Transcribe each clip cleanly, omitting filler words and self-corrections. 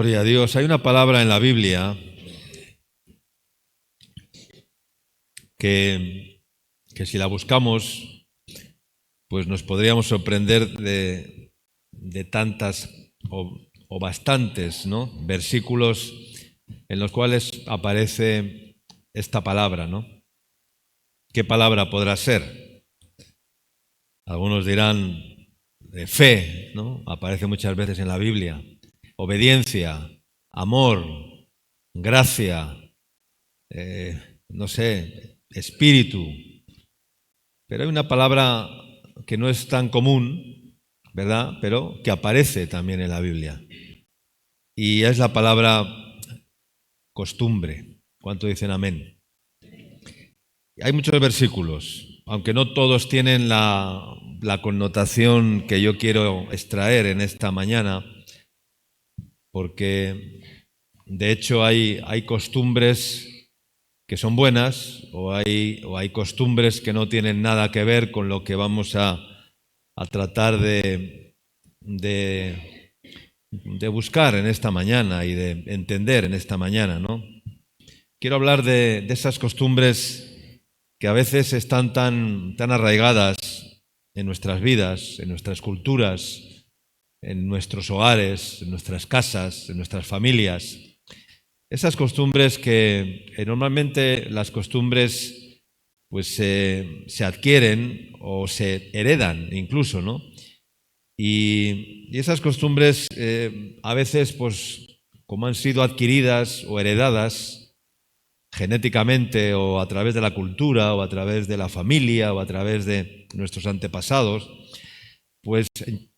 Gloria a Dios. Hay una palabra en la Biblia que si la buscamos, pues nos podríamos sorprender de tantas o bastantes, ¿no?, versículos en los cuales aparece esta palabra, ¿no? ¿Qué palabra podrá ser? Algunos dirán fe, ¿no? Aparece muchas veces en la Biblia. Obediencia, amor, gracia, no sé, espíritu. Pero hay una palabra que no es tan común, ¿verdad?, pero que aparece también en la Biblia. Y es la palabra costumbre. ¿Cuánto dicen amén? Hay muchos versículos, aunque no todos tienen la connotación que yo quiero extraer en esta mañana, porque de hecho hay costumbres que son buenas o hay costumbres que no tienen nada que ver con lo que vamos a tratar de buscar en esta mañana y de entender en esta mañana, ¿no? Quiero hablar de esas costumbres que a veces están tan arraigadas en nuestras vidas, en nuestras culturas, en nuestros hogares, en nuestras casas, en nuestras familias. Esas costumbres que normalmente las costumbres pues se adquieren o se heredan incluso, ¿no? Y esas costumbres a veces, pues como han sido adquiridas o heredadas genéticamente o a través de la cultura o a través de la familia o a través de nuestros antepasados, pues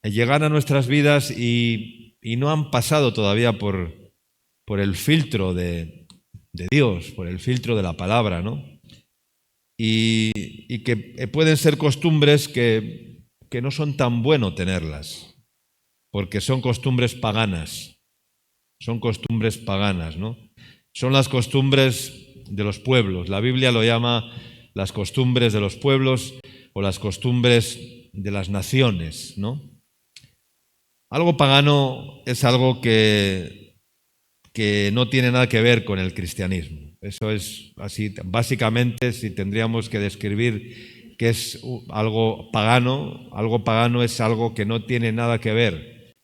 llegan a nuestras vidas y no han pasado todavía por el filtro de Dios, por el filtro de la palabra, ¿no? Y que pueden ser costumbres que no son tan bueno tenerlas, porque son costumbres paganas, ¿no? Son las costumbres de los pueblos. La Biblia lo llama las costumbres de los pueblos o las costumbres de las naciones, ¿no? Algo pagano es algo que no tiene nada que ver con el cristianismo. Eso es así, básicamente, si tendríamos que describir qué es algo pagano es algo que no tiene nada que ver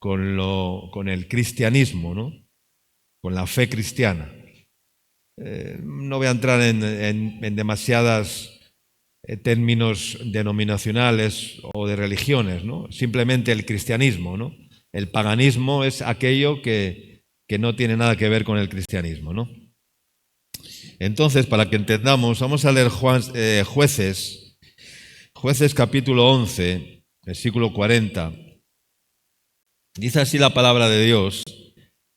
con el cristianismo, ¿no?, con la fe cristiana. No voy a entrar en demasiados términos denominacionales o de religiones, ¿no? Simplemente el cristianismo, ¿no? El paganismo es aquello que no tiene nada que ver con el cristianismo, ¿no? Entonces, para que entendamos, vamos a leer Jueces capítulo 11, versículo 40. Dice así la palabra de Dios.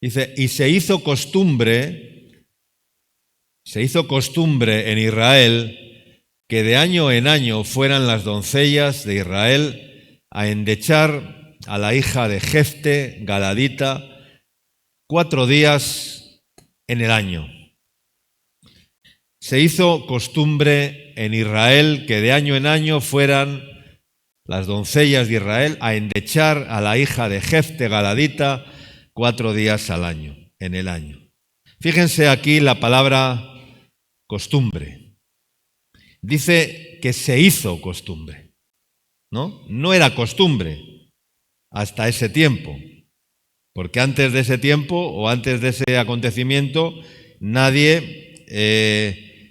Dice, y se hizo costumbre en Israel que de año en año fueran las doncellas de Israel a endechar a la hija de Jefte Galadita 4 días en el año. Se hizo costumbre en Israel que de año en año fueran las doncellas de Israel a endechar a la hija de Jefte Galadita 4 días al año, en el año. Fíjense aquí la palabra costumbre. Dice que se hizo costumbre, ¿no? No era costumbre hasta ese tiempo, porque antes de ese tiempo o antes de ese acontecimiento nadie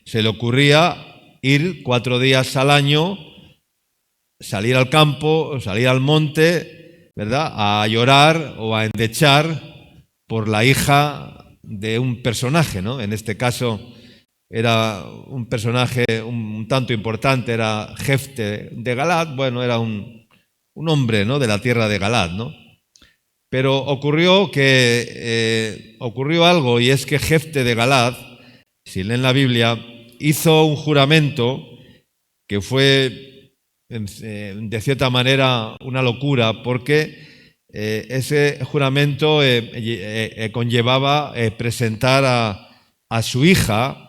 se le ocurría ir 4 días al año, salir al campo, salir al monte, ¿verdad?, a llorar o a endechar por la hija de un personaje, ¿no? En este caso era un personaje un tanto importante, era Jefte de Galad. Bueno, era un hombre, ¿no?, de la tierra de Galad, ¿no? Pero ocurrió algo, y es que Jefte de Galad, si leen la Biblia, hizo un juramento que fue de cierta manera una locura, porque ese juramento conllevaba presentar a su hija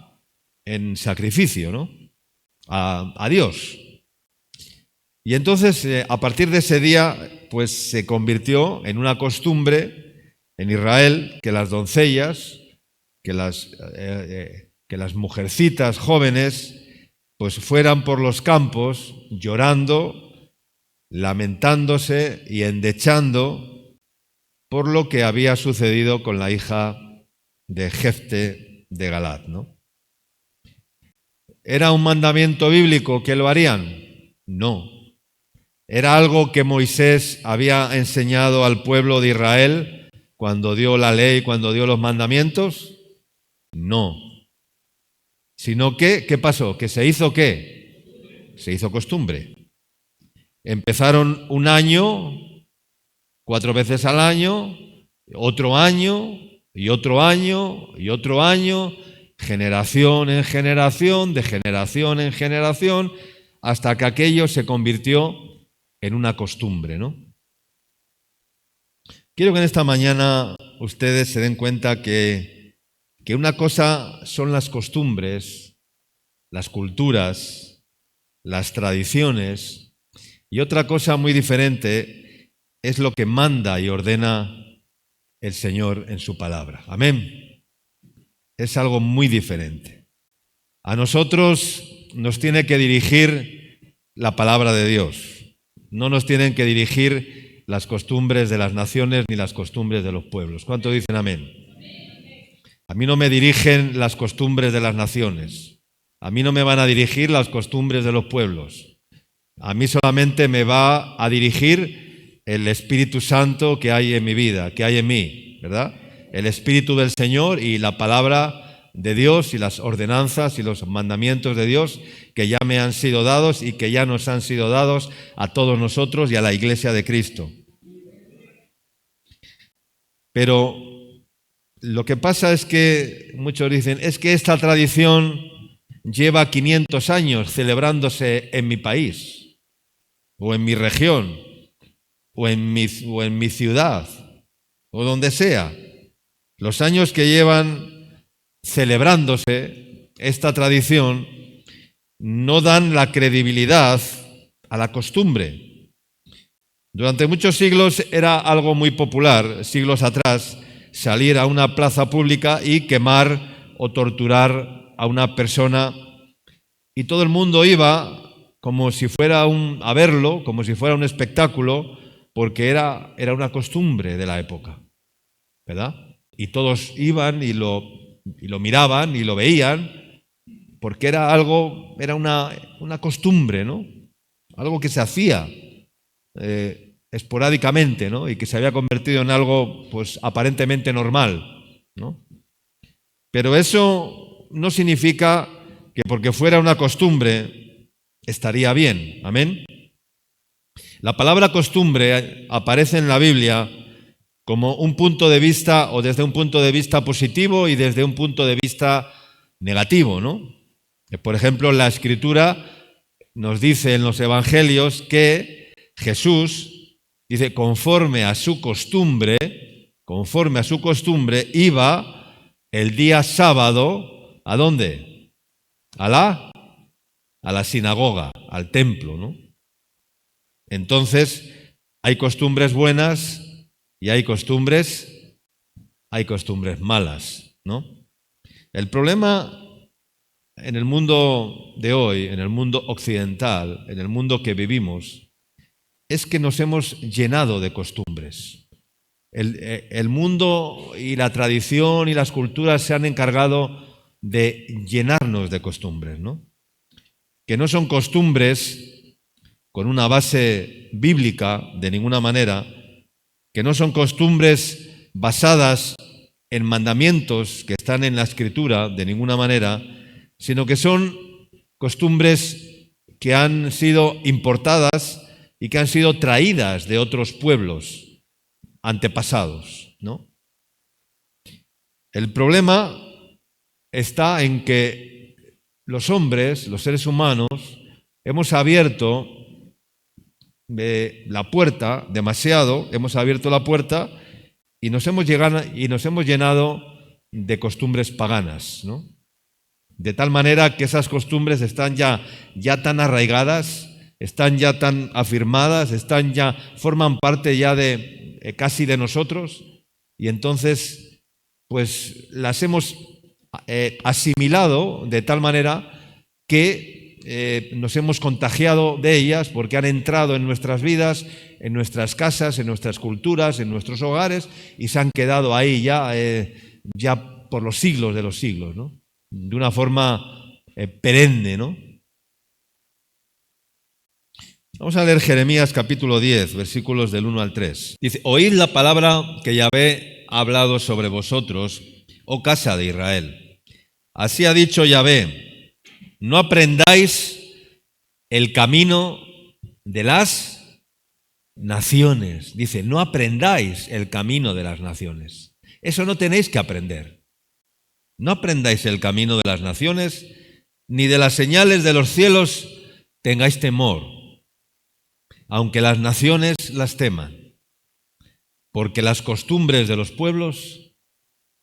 en sacrificio, ¿no?, a Dios. Y entonces, a partir de ese día, pues se convirtió en una costumbre en Israel que las doncellas, que las mujercitas jóvenes, pues fueran por los campos llorando, lamentándose y endechando por lo que había sucedido con la hija de Jefte de Galaad, ¿no? ¿Era un mandamiento bíblico que lo harían? No. ¿Era algo que Moisés había enseñado al pueblo de Israel cuando dio la ley, cuando dio los mandamientos? No. Sino que, ¿qué pasó? ¿Que se hizo qué? Se hizo costumbre. Empezaron un año, 4 veces al año, otro año, y otro año, y otro año, generación en generación, de generación en generación, hasta que aquello se convirtió en una costumbre, ¿no? Quiero que en esta mañana ustedes se den cuenta que una cosa son las costumbres, las culturas, las tradiciones, y otra cosa muy diferente es lo que manda y ordena el Señor en su palabra. Amén. Es algo muy diferente. A nosotros nos tiene que dirigir la palabra de Dios. No nos tienen que dirigir las costumbres de las naciones ni las costumbres de los pueblos. ¿Cuánto dicen amén? A mí no me dirigen las costumbres de las naciones. A mí no me van a dirigir las costumbres de los pueblos. A mí solamente me va a dirigir el Espíritu Santo que hay en mi vida, que hay en mí, ¿verdad? El Espíritu del Señor y la palabra de Dios y las ordenanzas y los mandamientos de Dios que ya me han sido dados y que ya nos han sido dados a todos nosotros y a la Iglesia de Cristo. Pero lo que pasa es que muchos dicen, es que esta tradición lleva 500 años celebrándose en mi país, o en mi región, o en mi ciudad, o donde sea. Los años que llevan celebrándose esta tradición no dan la credibilidad a la costumbre. Durante muchos siglos era algo muy popular, siglos atrás, salir a una plaza pública y quemar o torturar a una persona, y todo el mundo iba como si fuera a verlo, como si fuera un espectáculo, porque era una costumbre de la época, ¿verdad? Y todos iban y lo miraban y lo veían, porque era una costumbre, ¿no? Algo que se hacía esporádicamente, ¿no? Y que se había convertido en algo, pues, aparentemente normal, ¿no? Pero eso no significa que porque fuera una costumbre estaría bien. Amén. La palabra costumbre aparece en la Biblia como un punto de vista, o desde un punto de vista positivo y desde un punto de vista negativo, ¿no? Por ejemplo, la Escritura nos dice en los Evangelios que Jesús, dice, conforme a su costumbre, iba el día sábado, ¿a dónde? A la sinagoga, al templo, ¿no? Entonces, hay costumbres buenas y hay costumbres malas, ¿no? El problema en el mundo de hoy, en el mundo occidental, en el mundo que vivimos, es que nos hemos llenado de costumbres. El mundo y la tradición y las culturas se han encargado de llenarnos de costumbres, ¿no? Que no son costumbres con una base bíblica de ninguna manera, que no son costumbres basadas en mandamientos que están en la Escritura de ninguna manera, sino que son costumbres que han sido importadas y que han sido traídas de otros pueblos antepasados, ¿no? El problema está en que los hombres, los seres humanos, hemos abierto la puerta demasiado, hemos abierto la puerta y nos hemos llenado de costumbres paganas, ¿no? De tal manera que esas costumbres están ya tan arraigadas, están ya tan afirmadas, forman parte ya de casi de nosotros, y entonces pues las hemos asimilado de tal manera que nos hemos contagiado de ellas porque han entrado en nuestras vidas, en nuestras casas, en nuestras culturas, en nuestros hogares y se han quedado ahí ya por los siglos de los siglos, ¿no? De una forma perenne, ¿no? Vamos a leer Jeremías capítulo 10, versículos del 1 al 3. Dice: oíd la palabra que Yahvé ha hablado sobre vosotros, oh casa de Israel. Así ha dicho Yahvé: no aprendáis el camino de las naciones. Dice, no aprendáis el camino de las naciones. Eso no tenéis que aprender. No aprendáis el camino de las naciones, ni de las señales de los cielos tengáis temor, aunque las naciones las teman, porque las costumbres de los pueblos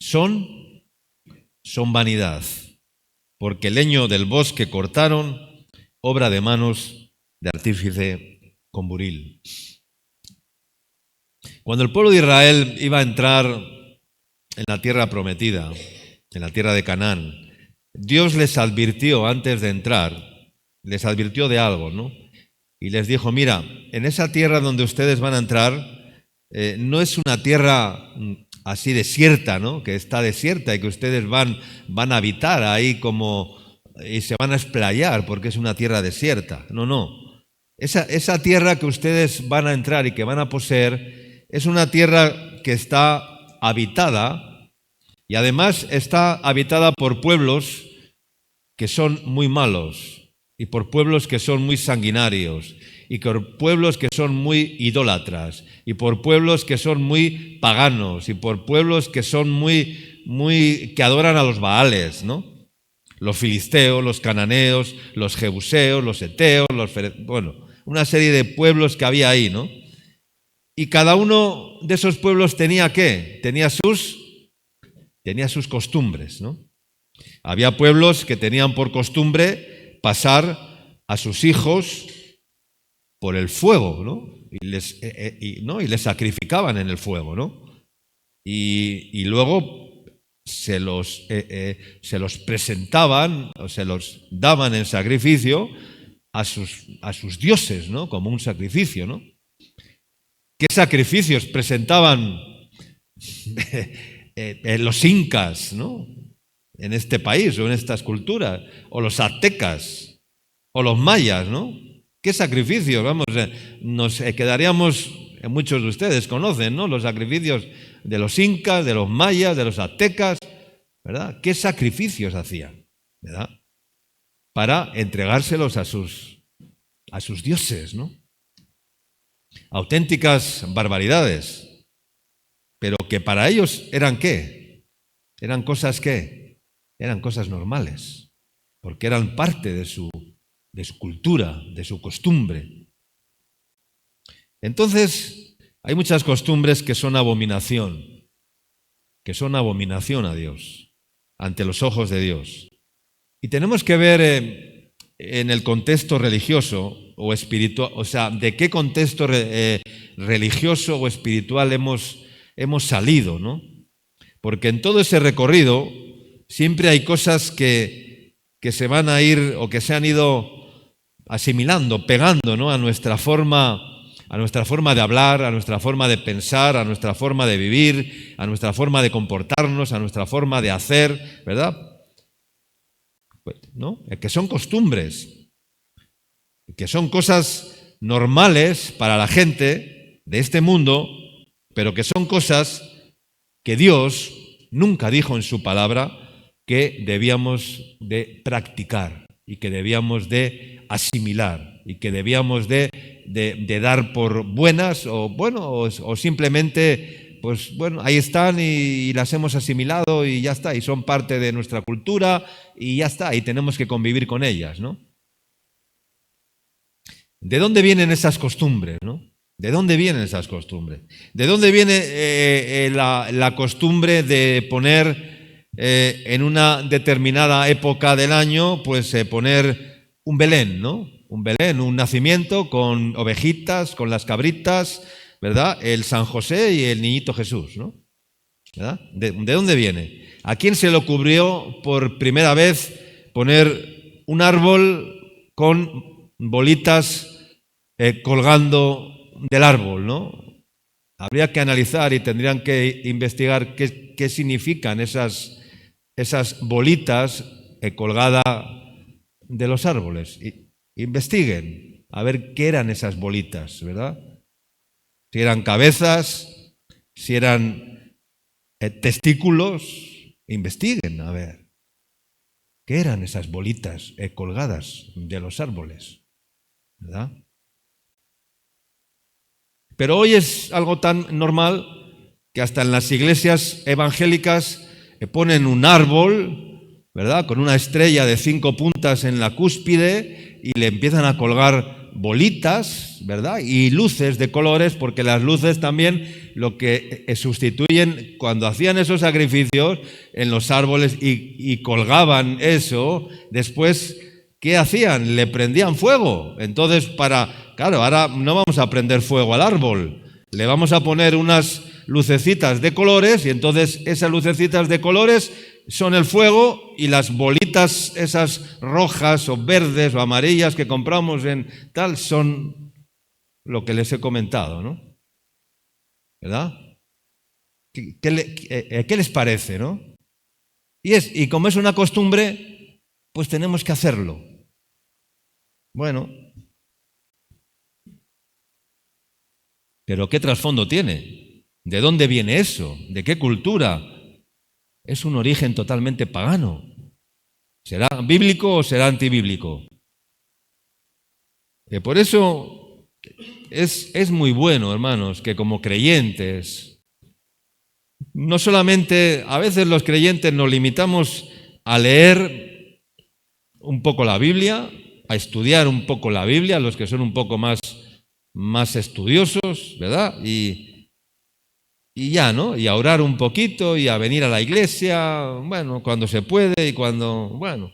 son vanidad, porque el leño del bosque cortaron, obra de manos de artífice con buril. Cuando el pueblo de Israel iba a entrar en la tierra prometida, en la tierra de Canaán, Dios les advirtió antes de entrar, les advirtió de algo, ¿no? Y les dijo, mira, en esa tierra donde ustedes van a entrar, no es una tierra así desierta, ¿no? Que está desierta y que ustedes van a habitar ahí y se van a explayar porque es una tierra desierta. No, no. Esa tierra que ustedes van a entrar y que van a poseer es una tierra que está habitada y además está habitada por pueblos que son muy malos y por pueblos que son muy sanguinarios y por pueblos que son muy idólatras y por pueblos que son muy paganos y por pueblos que son que adoran a los Baales, ¿no? Los filisteos, los cananeos, los jebuseos, los eteos, una serie de pueblos que había ahí, ¿no? Y cada uno de esos pueblos tenía ¿qué? Tenía sus costumbres, ¿no? Había pueblos que tenían por costumbre pasar a sus hijos por el fuego, ¿no? Y les sacrificaban en el fuego, ¿no? Y luego se los presentaban o se los daban en sacrificio a sus dioses, ¿no? Como un sacrificio, ¿no? ¿Qué sacrificios presentaban los incas, ¿no? En este país o en estas culturas, o los aztecas, o los mayas, ¿no? ¿Qué sacrificios? Vamos, nos quedaríamos, muchos de ustedes conocen, ¿no? Los sacrificios de los incas, de los mayas, de los aztecas, ¿verdad? ¿Qué sacrificios hacían, verdad? Para entregárselos a sus dioses, ¿no? Auténticas barbaridades, pero que para ellos eran ¿qué? Eran cosas ¿qué? Eran cosas normales, porque eran parte de su cultura, de su costumbre. Entonces, hay muchas costumbres que son abominación a Dios, ante los ojos de Dios. Y tenemos que ver en el contexto religioso o espiritual, o sea, de qué contexto religioso o espiritual hemos salido, ¿no? Porque en todo ese recorrido siempre hay cosas que se van a ir o que se han ido asimilando, pegando, ¿no? a nuestra forma de hablar, a nuestra forma de pensar, a nuestra forma de vivir, a nuestra forma de comportarnos, a nuestra forma de hacer, ¿verdad? ¿No? Que son costumbres, que son cosas normales para la gente de este mundo, pero que son cosas que Dios nunca dijo en su palabra que debíamos de practicar y que debíamos de asimilar y que debíamos de dar por buenas o simplemente ahí están y las hemos asimilado y ya está, y son parte de nuestra cultura y ya está, y tenemos que convivir con ellas, ¿no? ¿De dónde vienen esas costumbres, no? ¿De dónde vienen esas costumbres? ¿De dónde viene la costumbre de poner en una determinada época del año, poner un Belén, ¿no? Un Belén, un nacimiento con ovejitas, con las cabritas, ¿verdad? El San José y el niñito Jesús, ¿no? ¿verdad? ¿De dónde viene? ¿A quién se le ocurrió por primera vez poner un árbol con bolitas colgando del árbol, ¿no? Habría que analizar y tendrían que investigar qué significan esas bolitas colgadas de los árboles. Investiguen a ver qué eran esas bolitas, ¿verdad? Si eran cabezas, si eran testículos, investiguen a ver qué eran esas bolitas colgadas de los árboles, ¿verdad? Pero hoy es algo tan normal que hasta en las iglesias evangélicas ponen un árbol, ¿verdad?, con una estrella de 5 puntas en la cúspide y le empiezan a colgar bolitas, ¿verdad?, y luces de colores, porque las luces también lo que sustituyen cuando hacían esos sacrificios en los árboles y colgaban eso, después, ¿qué hacían? Le prendían fuego. Entonces, claro, ahora no vamos a prender fuego al árbol, le vamos a poner unas lucecitas de colores y entonces esas lucecitas de colores son el fuego y las bolitas esas rojas o verdes o amarillas que compramos en tal son lo que les he comentado, ¿no? ¿Verdad? ¿Qué les parece, no? Y como es una costumbre, pues tenemos que hacerlo. Bueno, pero ¿qué trasfondo tiene? ¿De dónde viene eso? ¿De qué cultura? Es un origen totalmente pagano. ¿Será bíblico o será antibíblico? Por eso es muy bueno, hermanos, que como creyentes, no solamente, a veces los creyentes nos limitamos a leer un poco la Biblia, a estudiar un poco la Biblia, los que son un poco más estudiosos, ¿verdad? Y ya, ¿no? Y a orar un poquito y a venir a la iglesia, bueno, cuando se puede y cuando, bueno,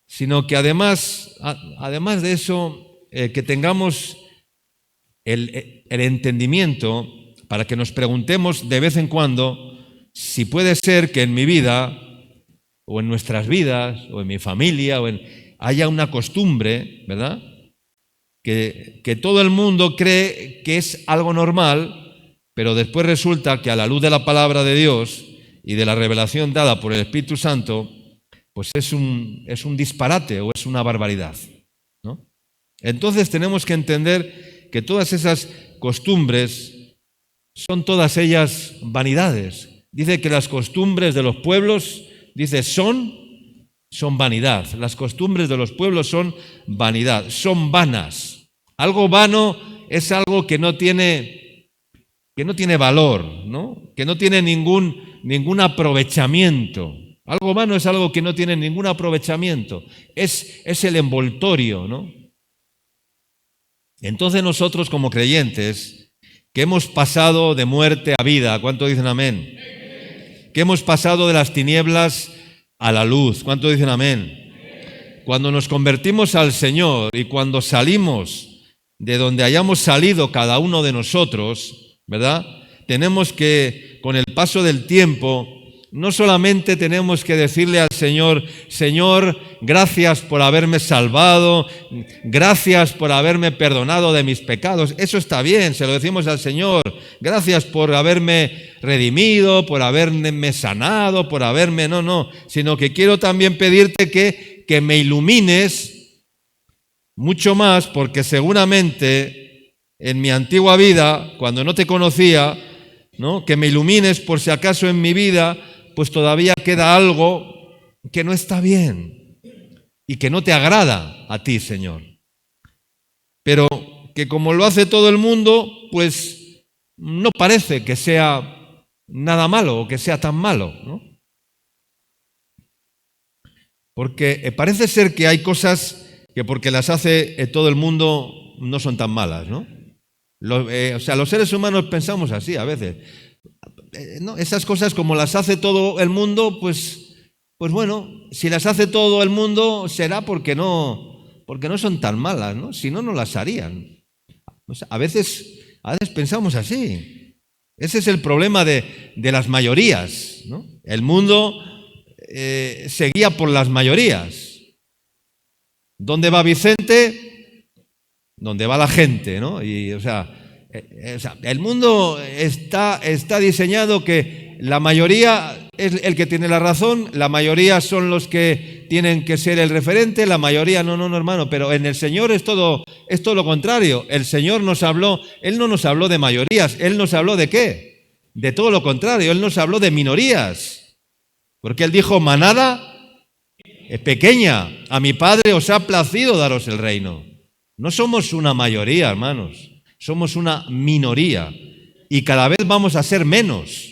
sino que además de eso, que tengamos el entendimiento para que nos preguntemos de vez en cuando si puede ser que en mi vida o en nuestras vidas o en mi familia haya una costumbre, ¿verdad?, que todo el mundo cree que es algo normal, pero después resulta que a la luz de la palabra de Dios y de la revelación dada por el Espíritu Santo, pues es un disparate o es una barbaridad, ¿no? Entonces tenemos que entender que todas esas costumbres son todas ellas vanidades. Dice que las costumbres de los pueblos, dice, son vanidad. Las costumbres de los pueblos son vanidad, son vanas. Algo vano es algo que no tiene valor, ¿no? Que no tiene ningún aprovechamiento. Algo vano es algo que no tiene ningún aprovechamiento. Es el envoltorio, ¿no? Entonces nosotros como creyentes, que hemos pasado de muerte a vida, ¿cuánto dicen amén? Que hemos pasado de las tinieblas a la luz, ¿cuánto dicen amén? Cuando nos convertimos al Señor y cuando salimos de donde hayamos salido cada uno de nosotros, ¿verdad?, tenemos que, con el paso del tiempo, no solamente tenemos que decirle al Señor, Señor, gracias por haberme salvado, gracias por haberme perdonado de mis pecados. Eso está bien, se lo decimos al Señor. Gracias por haberme redimido, por haberme sanado, por haberme... No, sino que quiero también pedirte que me ilumines mucho más, porque seguramente en mi antigua vida, cuando no te conocía, ¿no?, que me ilumines por si acaso en mi vida pues todavía queda algo que no está bien y que no te agrada a ti, Señor. Pero que como lo hace todo el mundo, pues no parece que sea nada malo o que sea tan malo, ¿no? Porque parece ser que hay cosas que porque las hace todo el mundo no son tan malas, ¿no? Los seres humanos pensamos así a veces. No, esas cosas como las hace todo el mundo, pues bueno, si las hace todo el mundo será porque no son tan malas, ¿no? Si no, no las harían. O sea, a veces pensamos así. Ese es el problema de las mayorías, ¿no? El mundo se guía por las mayorías. ¿Dónde va Vicente? ¿Dónde va la gente, ¿no? Y, o sea, el mundo está diseñado que la mayoría es el que tiene la razón, la mayoría son los que tienen que ser el referente, la mayoría no, hermano, pero en el Señor es todo lo contrario. El Señor Él no nos habló de mayorías, Él nos habló ¿de qué? De todo lo contrario, Él nos habló de minorías, porque Él dijo, manada pequeña, a mi Padre os ha placido daros el reino. No somos una mayoría, hermanos, somos una minoría y cada vez vamos a ser menos.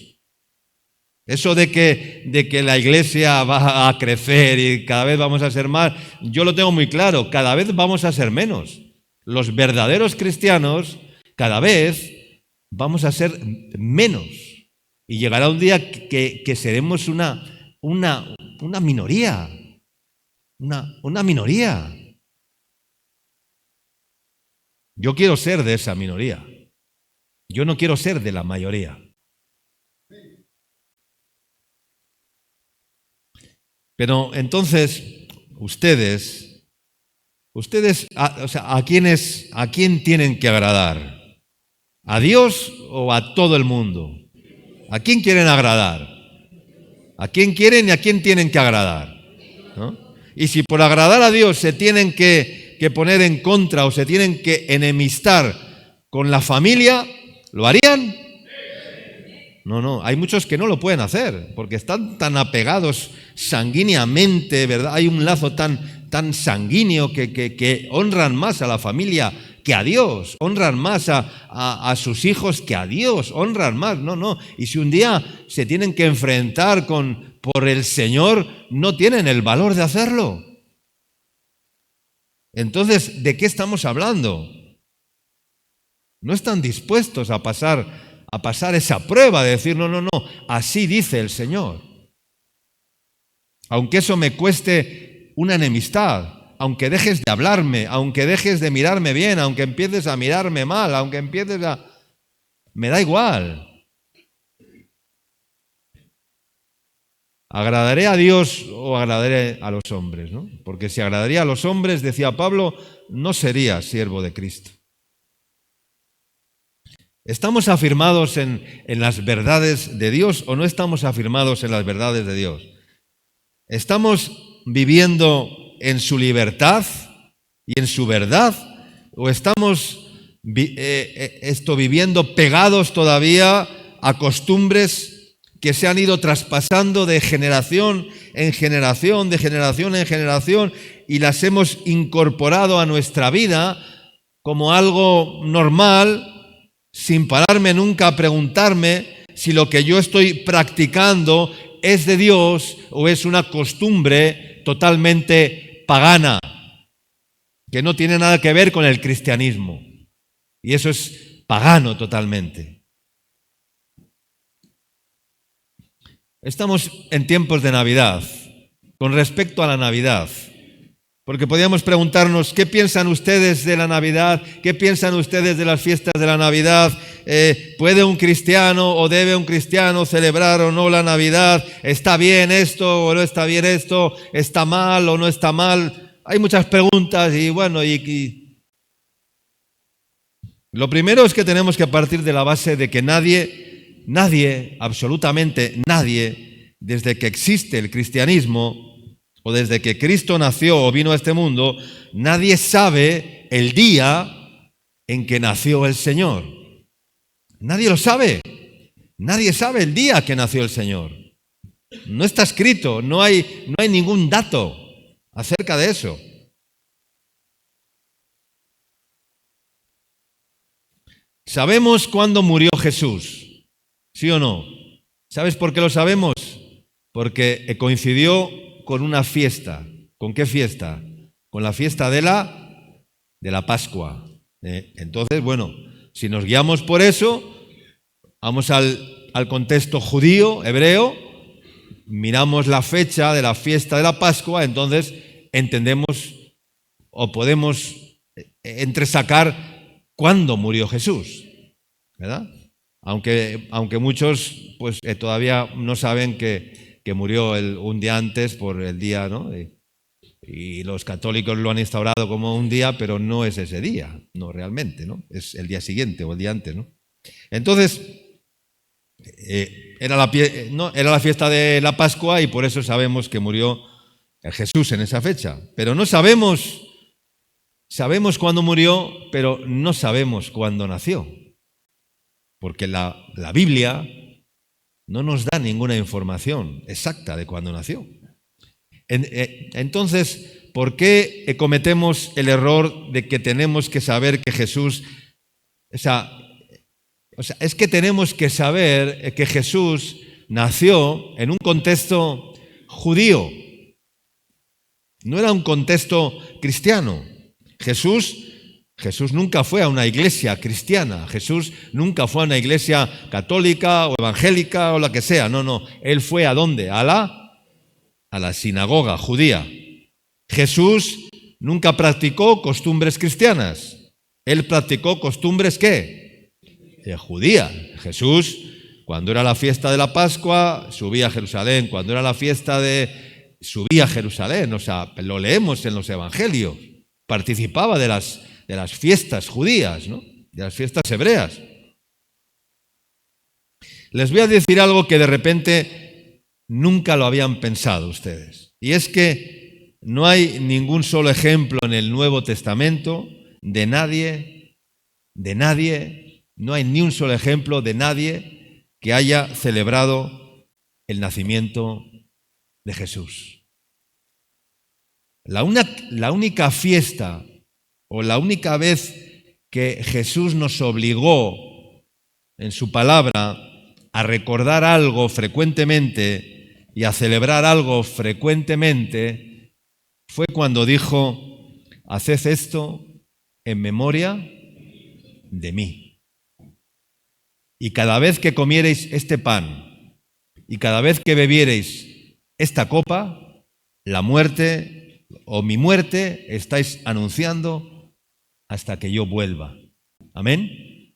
Eso de que la iglesia va a crecer y cada vez vamos a ser más, yo lo tengo muy claro, cada vez vamos a ser menos. Los verdaderos cristianos, cada vez vamos a ser menos. Y llegará un día que seremos una minoría. Una minoría. Yo quiero ser de esa minoría. Yo no quiero ser de la mayoría. Pero entonces, ustedes, ¿a quién tienen que agradar? ¿A Dios o a todo el mundo? ¿A quién quieren agradar? ¿A quién quieren y a quién tienen que agradar? ¿No? Y si por agradar a Dios se tienen que poner en contra o se tienen que enemistar con la familia, ¿lo harían? No, hay muchos que no lo pueden hacer, porque están tan apegados sanguíneamente, ¿verdad? Hay un lazo tan sanguíneo que honran más a la familia que a Dios, honran más a sus hijos que a Dios, honran más, no. Y si un día se tienen que enfrentar por el Señor, no tienen el valor de hacerlo. Entonces, ¿de qué estamos hablando? No están dispuestos a pasar esa prueba de decir, no, así dice el Señor. Aunque eso me cueste una enemistad, aunque dejes de hablarme, aunque dejes de mirarme bien, aunque empieces a mirarme mal, aunque empieces a... Me da igual. ¿Agradaré a Dios o agradaré a los hombres, ¿no? Porque si agradaría a los hombres, decía Pablo, no sería siervo de Cristo. ¿Estamos afirmados en las verdades de Dios o no estamos afirmados en las verdades de Dios? ¿Estamos viviendo en su libertad y en su verdad? ¿O estamos viviendo pegados todavía a costumbres que se han ido traspasando de generación en generación, de generación en generación, y las hemos incorporado a nuestra vida como algo normal, sin pararme nunca a preguntarme si lo que yo estoy practicando es de Dios o es una costumbre totalmente pagana, que no tiene nada que ver con el cristianismo? Y eso es pagano totalmente. Estamos en tiempos de Navidad. Con respecto a la Navidad, porque podríamos preguntarnos, ¿qué piensan ustedes de la Navidad? ¿Qué piensan ustedes de las fiestas de la Navidad? ¿Puede un cristiano o debe un cristiano celebrar o no la Navidad? ¿Está bien esto o no está bien esto? ¿Está mal o no está mal? Hay muchas preguntas y bueno, y lo primero es que tenemos que partir de la base de que nadie, absolutamente nadie, desde que existe el cristianismo, o desde que Cristo nació o vino a este mundo, nadie sabe el día en que nació el Señor. Nadie lo sabe. Nadie sabe el día que nació el Señor. No está escrito, no hay ningún dato acerca de eso. ¿Sabemos cuándo murió Jesús? ¿Sí o no? ¿Sabes por qué lo sabemos? Porque coincidió con una fiesta. ¿Con qué fiesta? Con la fiesta de la Pascua. Entonces, bueno, si nos guiamos por eso, vamos al contexto judío, hebreo, miramos la fecha de la fiesta de la Pascua, entonces entendemos o podemos entresacar cuándo murió Jesús, ¿verdad? Aunque muchos pues todavía no saben que murió un día antes por el día, ¿no? Y los católicos lo han instaurado como un día, pero no es ese día, no realmente, ¿no? Es el día siguiente o el día antes, ¿no? Entonces, era la fiesta de la Pascua y por eso sabemos que murió Jesús en esa fecha. Pero no sabemos cuándo murió, pero no sabemos cuándo nació. Porque la Biblia no nos da ninguna información exacta de cuándo nació. Entonces, ¿por qué cometemos el error de que tenemos que saber que Jesús... es que tenemos que saber que Jesús nació en un contexto judío. No era un contexto cristiano. Jesús nunca fue a una iglesia cristiana. Jesús nunca fue a una iglesia católica o evangélica o la que sea. No. Él fue ¿a dónde? A la sinagoga judía. Jesús nunca practicó costumbres cristianas. Él practicó costumbres, ¿qué? Judía. Jesús, cuando era la fiesta de la Pascua, subía a Jerusalén. Cuando era la fiesta subía a Jerusalén. Lo leemos en los evangelios. Participaba de las fiestas judías, ¿no? De las fiestas hebreas. Les voy a decir algo que de repente nunca lo habían pensado ustedes. Y es que no hay ningún solo ejemplo en el Nuevo Testamento de nadie, no hay ni un solo ejemplo de nadie que haya celebrado el nacimiento de Jesús. La única fiesta o la única vez que Jesús nos obligó en su palabra a recordar algo frecuentemente y a celebrar algo frecuentemente fue cuando dijo: haced esto en memoria de mí. Y cada vez que comiereis este pan y cada vez que bebiereis esta copa, la muerte o mi muerte estáis anunciando hasta que yo vuelva. ¿Amén?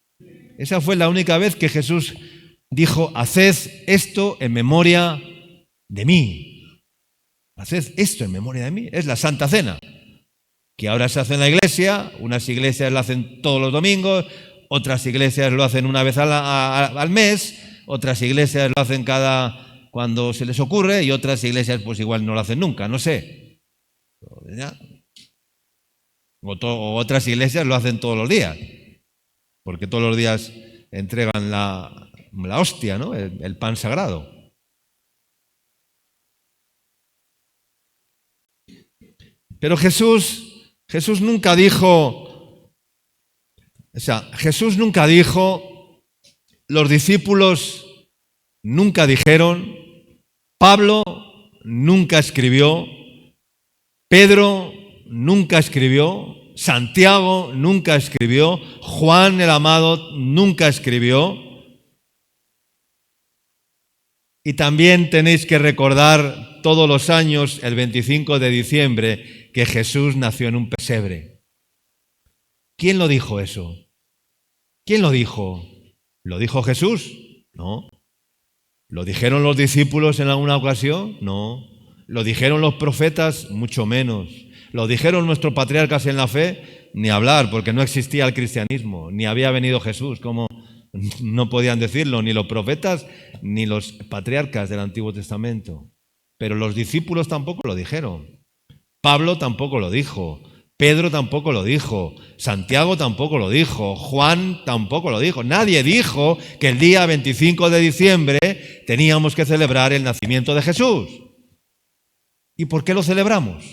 Esa fue la única vez que Jesús dijo: haced esto en memoria de mí. Haced esto en memoria de mí. Es la Santa Cena, que ahora se hace en la iglesia. Unas iglesias lo hacen todos los domingos, otras iglesias lo hacen una vez al mes, otras iglesias lo hacen cuando se les ocurre y otras iglesias pues igual no lo hacen nunca, no sé. O otras iglesias lo hacen todos los días, porque todos los días entregan la hostia, ¿no? El pan sagrado. Pero Jesús nunca dijo, los discípulos nunca dijeron, Pablo nunca escribió, Pedro nunca escribió, Santiago nunca escribió, Juan el amado nunca escribió. Y también tenéis que recordar todos los años, el 25 de diciembre, que Jesús nació en un pesebre. ¿Quién lo dijo eso? ¿Quién lo dijo? ¿Lo dijo Jesús? No. ¿Lo dijeron los discípulos en alguna ocasión? No. ¿Lo dijeron los profetas? Mucho menos. ¿Lo dijeron nuestros patriarcas en la fe? Ni hablar, porque no existía el cristianismo, ni había venido Jesús, como no podían decirlo ni los profetas ni los patriarcas del Antiguo Testamento. Pero los discípulos tampoco lo dijeron. Pablo tampoco lo dijo. Pedro tampoco lo dijo. Santiago tampoco lo dijo. Juan tampoco lo dijo. Nadie dijo que el día 25 de diciembre teníamos que celebrar el nacimiento de Jesús. ¿Y por qué lo celebramos?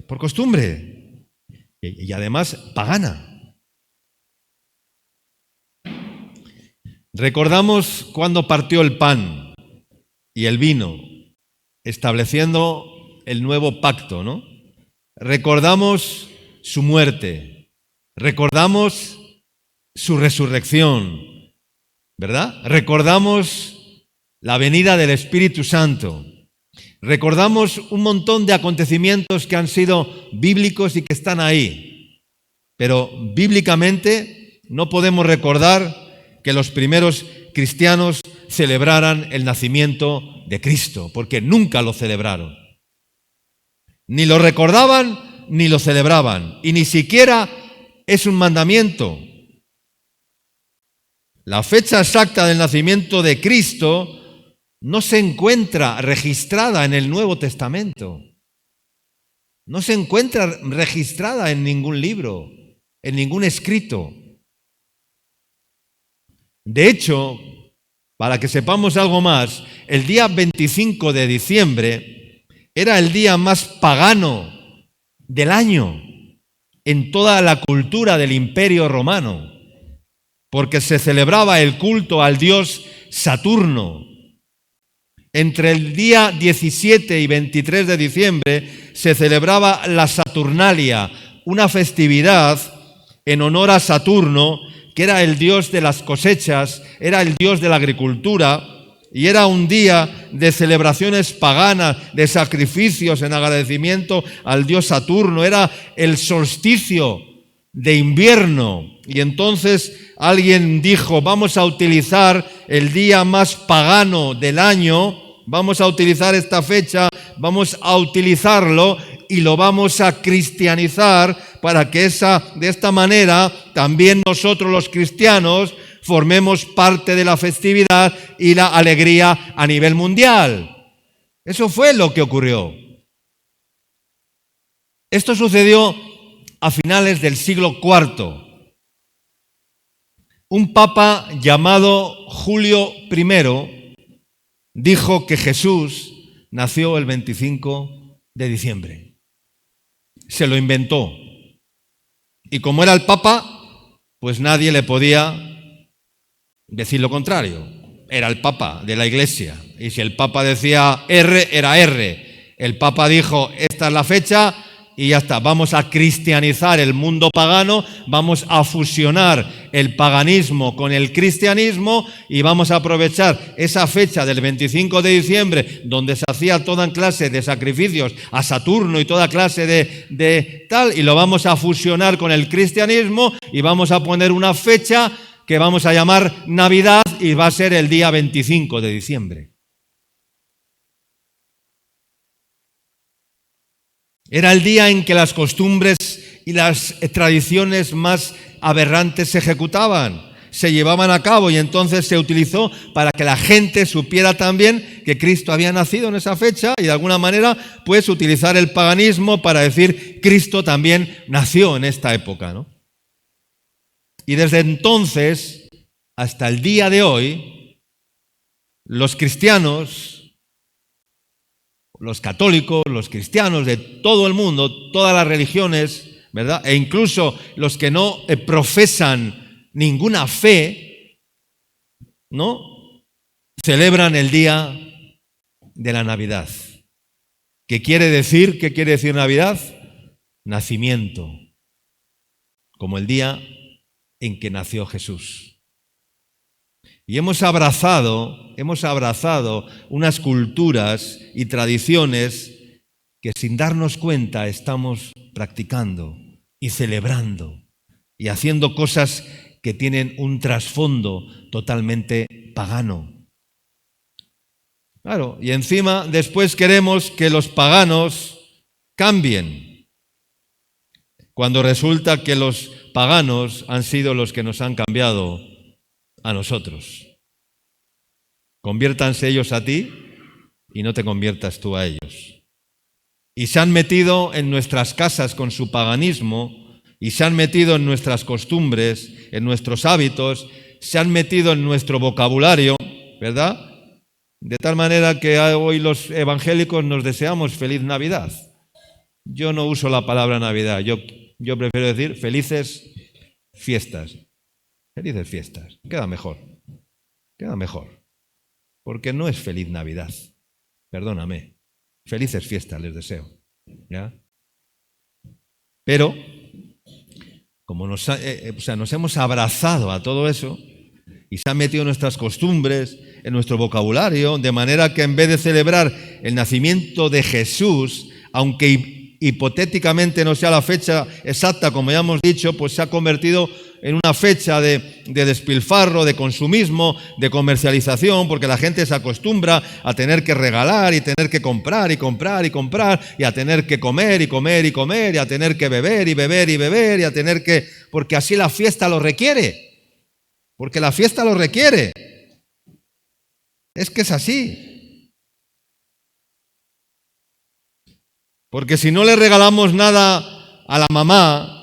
Por costumbre. Y además pagana. Recordamos cuando partió el pan y el vino, estableciendo el nuevo pacto, ¿no? Recordamos su muerte, recordamos su resurrección, ¿verdad? Recordamos la venida del Espíritu Santo. Recordamos un montón de acontecimientos que han sido bíblicos y que están ahí. Pero bíblicamente no podemos recordar que los primeros cristianos celebraran el nacimiento de Cristo, porque nunca lo celebraron. Ni lo recordaban ni lo celebraban, y ni siquiera es un mandamiento. La fecha exacta del nacimiento de Cristo no se encuentra registrada en el Nuevo Testamento. No se encuentra registrada en ningún libro, en ningún escrito. De hecho, para que sepamos algo más, el día 25 de diciembre era el día más pagano del año en toda la cultura del Imperio Romano, porque se celebraba el culto al dios Saturno. Entre el día 17 y 23 de diciembre se celebraba la Saturnalia, una festividad en honor a Saturno, que era el dios de las cosechas, era el dios de la agricultura, y era un día de celebraciones paganas, de sacrificios en agradecimiento al dios Saturno, era el solsticio de invierno. Y entonces alguien dijo, vamos a utilizar el día más pagano del año, vamos a utilizar esta fecha, vamos a utilizarlo y lo vamos a cristianizar para que de esta manera también nosotros los cristianos formemos parte de la festividad y la alegría a nivel mundial. Eso fue lo que ocurrió. Esto sucedió a finales del siglo IV. Un papa llamado Julio I dijo que Jesús nació el 25 de diciembre. Se lo inventó. Y como era el papa, pues nadie le podía decir lo contrario. Era el papa de la iglesia. Y si el papa decía R, era R. El papa dijo, esta es la fecha y ya está. Vamos a cristianizar el mundo pagano, vamos a fusionar el paganismo con el cristianismo y vamos a aprovechar esa fecha del 25 de diciembre, donde se hacía toda clase de sacrificios a Saturno y toda clase de tal, y lo vamos a fusionar con el cristianismo y vamos a poner una fecha que vamos a llamar Navidad y va a ser el día 25 de diciembre. Era el día en que las costumbres y las tradiciones más aberrantes se ejecutaban, se llevaban a cabo, y entonces se utilizó para que la gente supiera también que Cristo había nacido en esa fecha y de alguna manera pues utilizar el paganismo para decir Cristo también nació en esta época, ¿no? Y desde entonces hasta el día de hoy, los cristianos, los católicos, los cristianos de todo el mundo, todas las religiones, ¿verdad? E incluso los que no profesan ninguna fe, ¿no? Celebran el día de la Navidad. ¿Qué quiere decir Navidad? Nacimiento, como el día en que nació Jesús. Y hemos abrazado unas culturas y tradiciones que sin darnos cuenta estamos practicando y celebrando y haciendo cosas que tienen un trasfondo totalmente pagano. Claro, y encima después queremos que los paganos cambien, cuando resulta que los paganos han sido los que nos han cambiado a nosotros. Conviértanse ellos a ti y no te conviertas tú a ellos. Y se han metido en nuestras casas con su paganismo, y se han metido en nuestras costumbres, en nuestros hábitos, se han metido en nuestro vocabulario, ¿verdad? De tal manera que hoy los evangélicos nos deseamos feliz Navidad. Yo no uso la palabra Navidad, yo prefiero decir felices fiestas. Felices fiestas. Queda mejor. Porque no es feliz Navidad. Perdóname. Felices fiestas les deseo. ¿Ya? Pero, como nos hemos abrazado a todo eso y se han metido en nuestras costumbres, en nuestro vocabulario, de manera que en vez de celebrar el nacimiento de Jesús, aunque hipotéticamente no sea la fecha exacta, como ya hemos dicho, pues se ha convertido en una fecha de despilfarro, de consumismo, de comercialización, porque la gente se acostumbra a tener que regalar y tener que comprar y comprar y comprar, y a tener que comer y comer y comer, y a tener que beber y beber y beber, y a tener que... porque así la fiesta lo requiere, porque la fiesta lo requiere. Es que es así. Porque si no le regalamos nada a la mamá,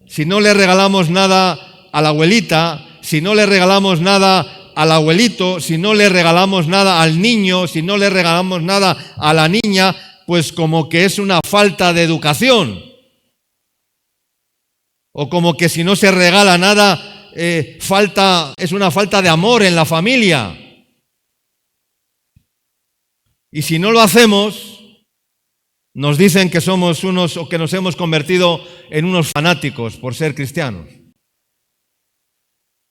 si no le regalamos nada a la abuelita, si no le regalamos nada al abuelito, si no le regalamos nada al niño, si no le regalamos nada a la niña, pues como que es una falta de educación. O como que si no se regala nada, es una falta de amor en la familia. Y si no lo hacemos, nos dicen que somos unos, o que nos hemos convertido en unos fanáticos por ser cristianos.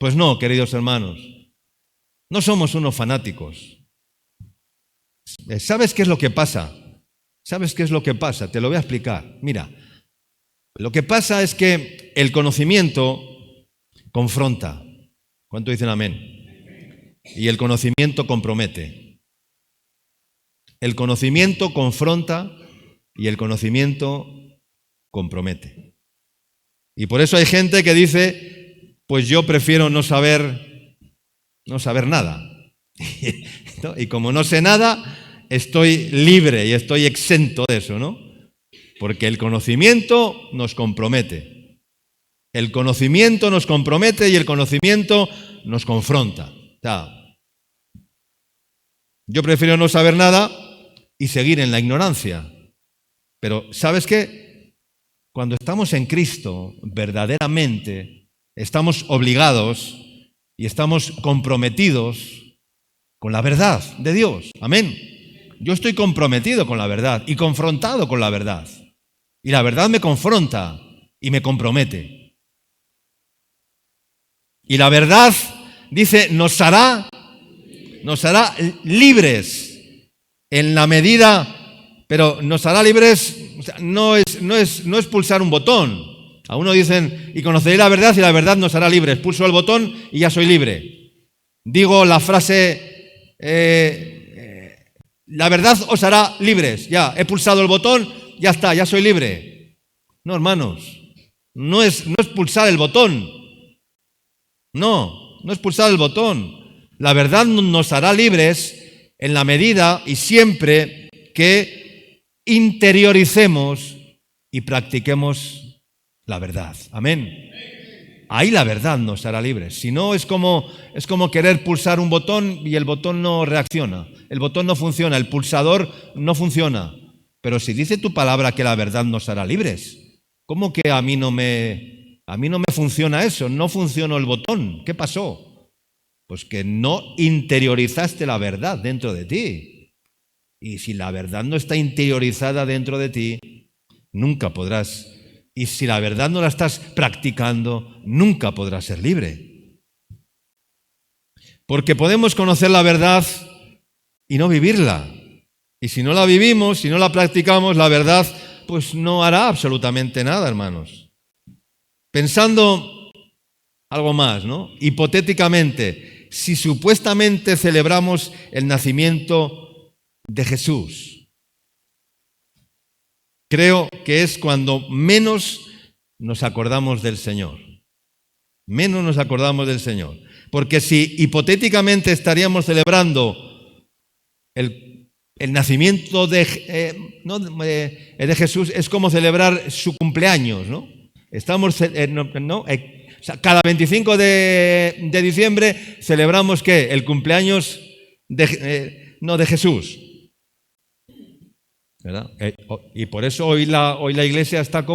Pues no, queridos hermanos, no somos unos fanáticos. ¿Sabes qué es lo que pasa? ¿Sabes qué es lo que pasa? Te lo voy a explicar. Mira, lo que pasa es que el conocimiento confronta. ¿Cuánto dicen amén? Y el conocimiento compromete. El conocimiento confronta y el conocimiento compromete. Y por eso hay gente que dice, pues yo prefiero no saber nada. Y como no sé nada, estoy libre y estoy exento de eso, ¿no? Porque el conocimiento nos compromete. El conocimiento nos compromete y el conocimiento nos confronta. O sea, yo prefiero no saber nada y seguir en la ignorancia. Pero ¿sabes qué? Cuando estamos en Cristo, verdaderamente estamos obligados y estamos comprometidos con la verdad de Dios. Amén. Yo estoy comprometido con la verdad y confrontado con la verdad. Y la verdad me confronta y me compromete. Y la verdad, dice, nos hará libres en la medida... Pero nos hará libres, o sea, no es pulsar un botón. A uno dicen, y conoceréis la verdad y la verdad nos hará libres. Pulso el botón y ya soy libre. Digo la frase, la verdad os hará libres. Ya, he pulsado el botón, ya está, ya soy libre. No, hermanos, no es pulsar el botón. No es pulsar el botón. La verdad nos hará libres en la medida y siempre que interioricemos y practiquemos la verdad. Amén. Ahí la verdad nos hará libres. Si no, es como querer pulsar un botón y el botón no reacciona. El botón no funciona, el pulsador no funciona. Pero si dice tu palabra que la verdad nos hará libres, ¿cómo que a mí no me funciona eso? No funcionó el botón. ¿Qué pasó? Pues que no interiorizaste la verdad dentro de ti. Y si la verdad no está interiorizada dentro de ti, nunca podrás. Y si la verdad no la estás practicando, nunca podrás ser libre. Porque podemos conocer la verdad y no vivirla. Y si no la vivimos, si no la practicamos, la verdad pues no hará absolutamente nada, hermanos. Pensando algo más, ¿no? Hipotéticamente, si supuestamente celebramos el nacimiento de Jesús, creo que es cuando menos nos acordamos del Señor. Menos nos acordamos del Señor. Porque si hipotéticamente estaríamos celebrando el nacimiento de Jesús, es como celebrar su cumpleaños, ¿no? Estamos, o sea, cada 25 de diciembre celebramos ¿qué? El cumpleaños de Jesús. ¿Verdad? Y por eso hoy la iglesia está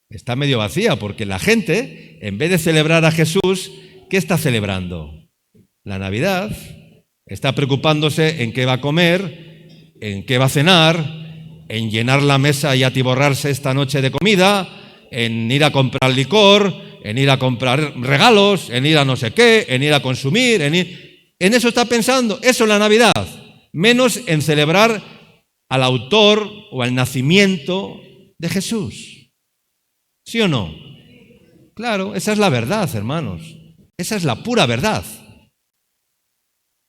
está medio vacía, porque la gente, en vez de celebrar a Jesús, ¿qué está celebrando? La Navidad. Está preocupándose en qué va a comer, en qué va a cenar, en llenar la mesa y atiborrarse esta noche de comida, en ir a comprar licor, en ir a comprar regalos, en ir a no sé qué, en ir a consumir, en eso está pensando. Eso es la Navidad. Menos en celebrar al autor o al nacimiento de Jesús. ¿Sí o no? Claro, esa es la verdad, hermanos. Esa es la pura verdad.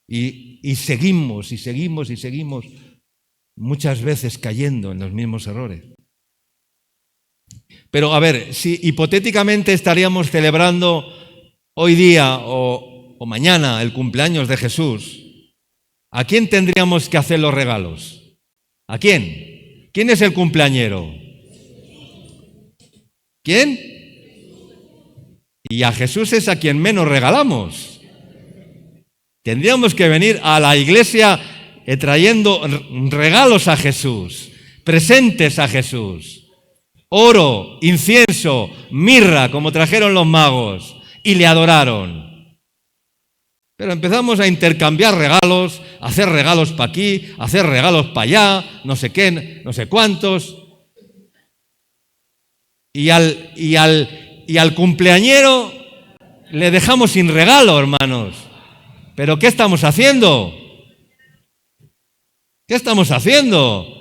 Y seguimos muchas veces cayendo en los mismos errores. Pero a ver, si hipotéticamente estaríamos celebrando hoy día o mañana el cumpleaños de Jesús, ¿a quién tendríamos que hacer los regalos? ¿A quién? ¿Quién es el cumpleañero? ¿Quién? Y a Jesús es a quien menos regalamos. Tendríamos que venir a la iglesia trayendo regalos a Jesús, presentes a Jesús, oro, incienso, mirra, como trajeron los magos, y le adoraron. Pero empezamos a intercambiar regalos, a hacer regalos para aquí, a hacer regalos para allá, no sé qué, no sé cuántos. Y al cumpleañero le dejamos sin regalo, hermanos. ¿Pero qué estamos haciendo? ¿Qué estamos haciendo?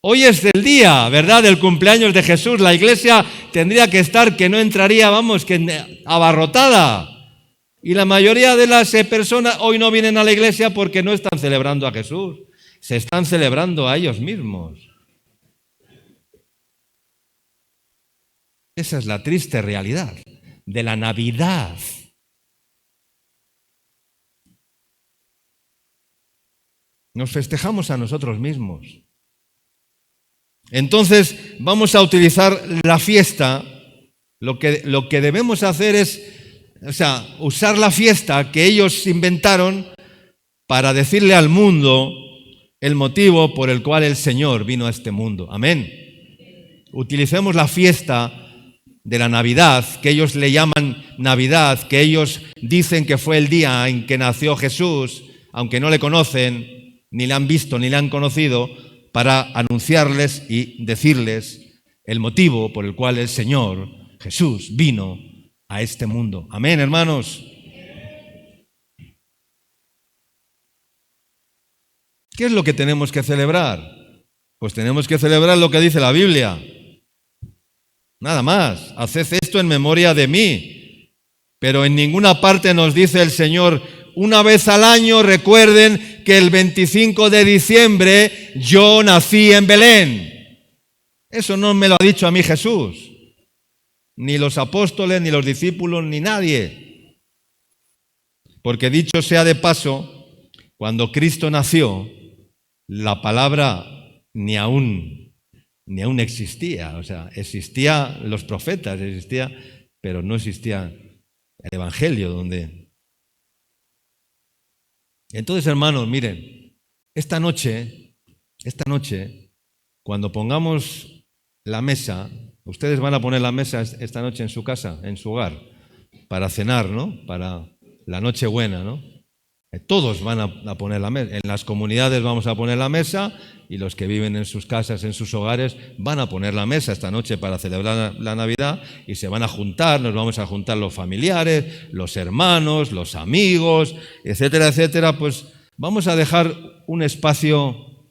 Hoy es el día, ¿verdad?, del cumpleaños de Jesús. La iglesia tendría que estar, que no entraría, que abarrotada. Y la mayoría de las personas hoy no vienen a la iglesia porque no están celebrando a Jesús. Se están celebrando a ellos mismos. Esa es la triste realidad de la Navidad. Nos festejamos a nosotros mismos. Entonces vamos a utilizar la fiesta. Lo que debemos hacer es, usar la fiesta que ellos inventaron para decirle al mundo el motivo por el cual el Señor vino a este mundo. Amén. Utilicemos la fiesta de la Navidad, que ellos le llaman Navidad, que ellos dicen que fue el día en que nació Jesús, aunque no le conocen, ni le han visto, ni le han conocido, para anunciarles y decirles el motivo por el cual el Señor Jesús vino a este mundo. Amén, hermanos. ¿Qué es lo que tenemos que celebrar? Pues tenemos que celebrar lo que dice la Biblia. Nada más. Haced esto en memoria de mí. Pero en ninguna parte nos dice el Señor: una vez al año recuerden que el 25 de diciembre yo nací en Belén. Eso no me lo ha dicho a mí Jesús, ni los apóstoles, ni los discípulos, ni nadie. Porque dicho sea de paso, cuando Cristo nació, la palabra ni aún existía. Existían los profetas, pero no existía el Evangelio donde... Entonces, hermanos, miren, esta noche, cuando pongamos la mesa, ustedes van a poner la mesa esta noche en su casa, en su hogar, para cenar, ¿no? Para la Nochebuena, ¿no? Todos van a poner la mesa. En las comunidades vamos a poner la mesa y los que viven en sus casas, en sus hogares, van a poner la mesa esta noche para celebrar la Navidad y se van a juntar, nos vamos a juntar los familiares, los hermanos, los amigos, etcétera, etcétera. Pues vamos a dejar un espacio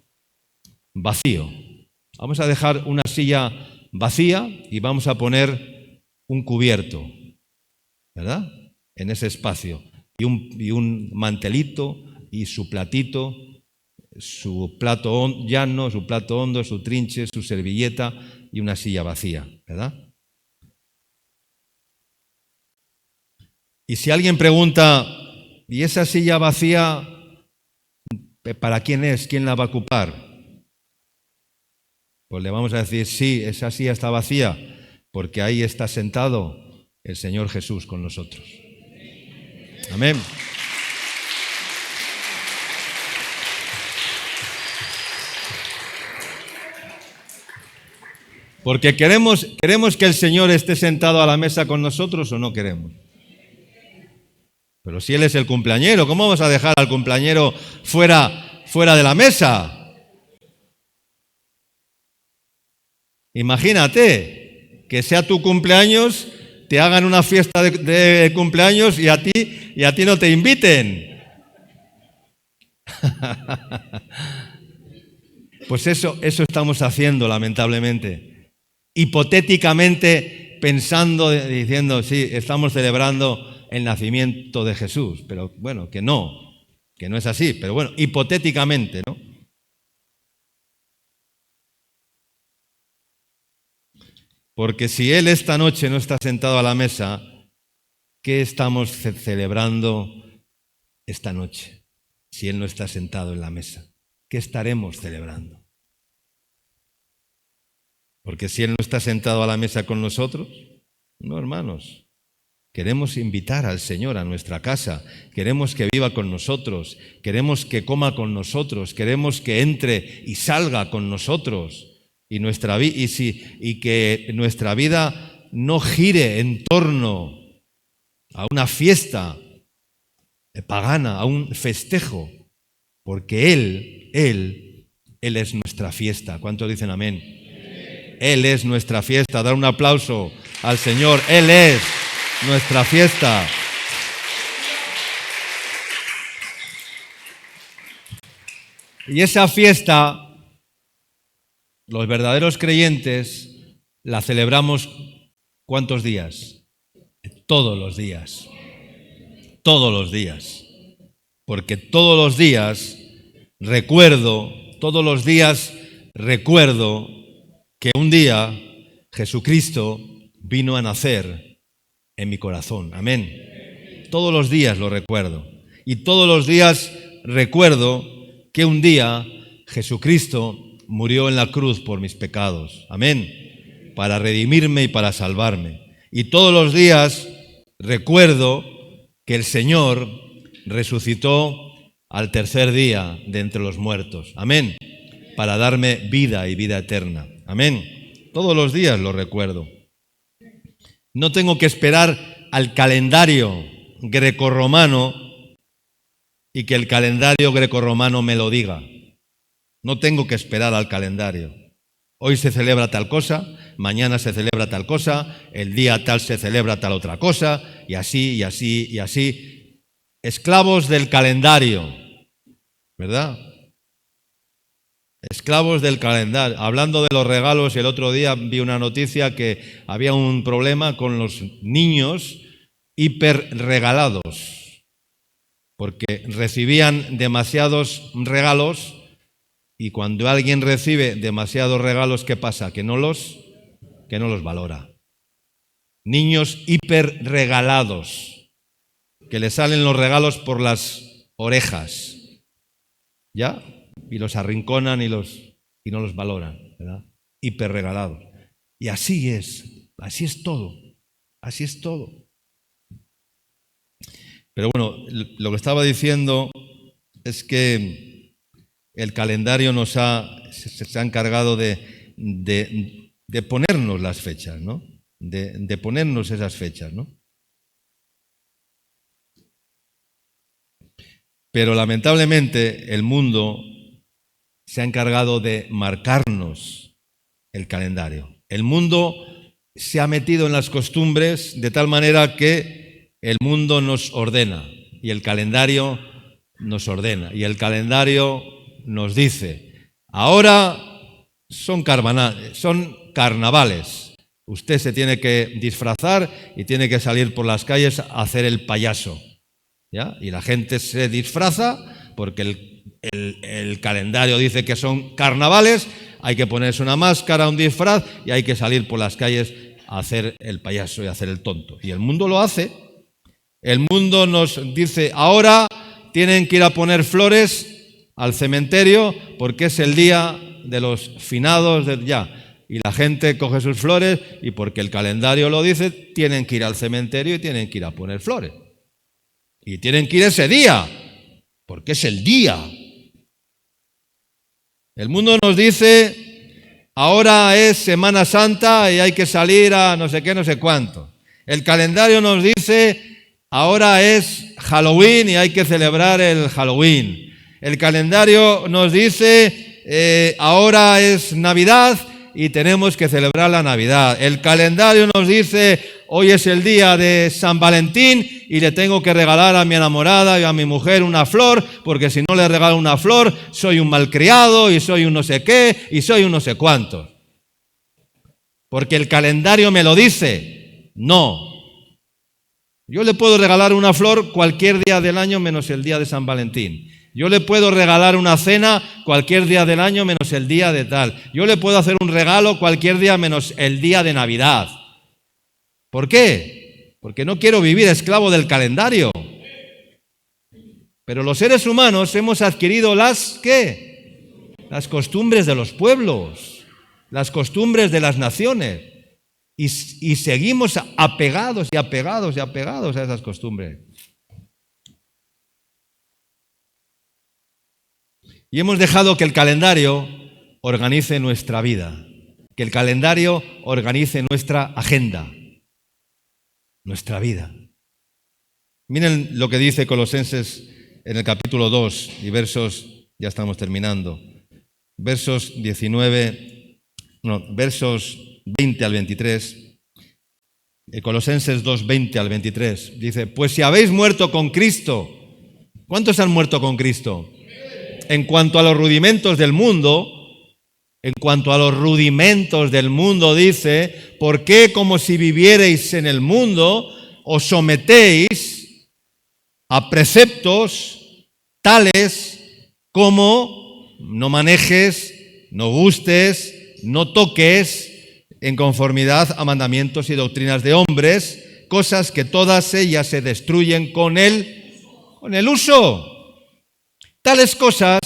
vacío. Vamos a dejar una silla vacía y vamos a poner un cubierto, ¿verdad?, en ese espacio. Y un mantelito y su platito, su plato llano, su plato hondo, su trinche, su servilleta y una silla vacía, ¿verdad? Y si alguien pregunta, ¿y esa silla vacía para quién es? ¿Quién la va a ocupar? Pues le vamos a decir, sí, esa silla está vacía, porque ahí está sentado el Señor Jesús con nosotros. Amén. Porque queremos que el Señor esté sentado a la mesa con nosotros o no queremos. Pero si Él es el cumpleañero, ¿cómo vamos a dejar al cumpleañero fuera de la mesa? Imagínate que sea tu cumpleaños, te hagan una fiesta de cumpleaños y a ti no te inviten. Pues eso estamos haciendo, lamentablemente. Hipotéticamente pensando, diciendo, sí, estamos celebrando el nacimiento de Jesús, pero bueno, que no es así, pero bueno, hipotéticamente, ¿no? Porque si Él esta noche no está sentado a la mesa, ¿qué estamos celebrando esta noche? Si Él no está sentado en la mesa, ¿qué estaremos celebrando? Porque si Él no está sentado a la mesa con nosotros, no, hermanos, queremos invitar al Señor a nuestra casa, queremos que viva con nosotros, queremos que coma con nosotros, queremos que entre y salga con nosotros. Y que nuestra vida no gire en torno a una fiesta pagana, a un festejo, porque Él es nuestra fiesta. ¿Cuántos dicen amén? Él es nuestra fiesta. Dar un aplauso al Señor. Él es nuestra fiesta. Y esa fiesta, los verdaderos creyentes la celebramos ¿cuántos días? Todos los días. Todos los días. Porque todos los días recuerdo que un día Jesucristo vino a nacer en mi corazón. Amén. Todos los días lo recuerdo. Y todos los días recuerdo que un día Jesucristo murió en la cruz por mis pecados. Amén. Para redimirme y para salvarme. Y todos los días recuerdo que el Señor resucitó al tercer día de entre los muertos. Amén. Para darme vida y vida eterna. Amén. Todos los días lo recuerdo. No tengo que esperar al calendario grecorromano y que el calendario grecorromano me lo diga. No tengo que esperar al calendario. Hoy se celebra tal cosa, mañana se celebra tal cosa, el día tal se celebra tal otra cosa, y así, y así, y así. Esclavos del calendario, ¿verdad? Esclavos del calendario. Hablando de los regalos, el otro día vi una noticia que había un problema con los niños hiperregalados, porque recibían demasiados regalos. Y cuando alguien recibe demasiados regalos, ¿qué pasa? Que no los valora. Niños hiperregalados, que le salen los regalos por las orejas, ¿ya? Y los arrinconan y no los valoran, ¿verdad? Hiperregalados. Y así es todo, así es todo. Pero bueno, lo que estaba diciendo es que el calendario se ha encargado de ponernos las fechas, ¿no? De ponernos esas fechas, ¿no? Pero lamentablemente el mundo se ha encargado de marcarnos el calendario. El mundo se ha metido en las costumbres de tal manera que el mundo nos ordena y el calendario nos ordena. Y el calendario nos dice, ahora son carnavales. Usted se tiene que disfrazar y tiene que salir por las calles a hacer el payaso, ¿ya? Y la gente se disfraza porque el calendario dice que son carnavales, hay que ponerse una máscara, un disfraz y hay que salir por las calles a hacer el payaso y a hacer el tonto. Y el mundo lo hace. El mundo nos dice, ahora tienen que ir a poner flores al cementerio porque es el día de los finados ya. Y la gente coge sus flores y porque el calendario lo dice, tienen que ir al cementerio y tienen que ir a poner flores. Y tienen que ir ese día, porque es el día. El mundo nos dice, ahora es Semana Santa y hay que salir a no sé qué, no sé cuánto. El calendario nos dice, ahora es Halloween y hay que celebrar el Halloween. El calendario nos dice, ahora es Navidad y tenemos que celebrar la Navidad. El calendario nos dice, hoy es el día de San Valentín y le tengo que regalar a mi enamorada y a mi mujer una flor, porque si no le regalo una flor, soy un malcriado y soy un no sé qué y soy un no sé cuánto. Porque el calendario me lo dice. No. Yo le puedo regalar una flor cualquier día del año menos el día de San Valentín. Yo le puedo regalar una cena cualquier día del año menos el día de tal. Yo le puedo hacer un regalo cualquier día menos el día de Navidad. ¿Por qué? Porque no quiero vivir esclavo del calendario. Pero los seres humanos hemos adquirido ¿qué? Las costumbres de los pueblos, las costumbres de las naciones. Y seguimos apegados y apegados y apegados a esas costumbres. Y hemos dejado que el calendario organice nuestra vida, que el calendario organice nuestra agenda, nuestra vida. Miren lo que dice Colosenses en el capítulo 2 y versos, ya estamos terminando, versos 20 al 23. Colosenses 2, 20 al 23. Dice, pues si habéis muerto con Cristo, ¿cuántos han muerto con Cristo? En cuanto a los rudimentos del mundo, dice, ¿por qué como si vivierais en el mundo os sometéis a preceptos tales como no manejes, no gustes, no toques, en conformidad a mandamientos y doctrinas de hombres, cosas que todas ellas se destruyen con el uso? Tales cosas,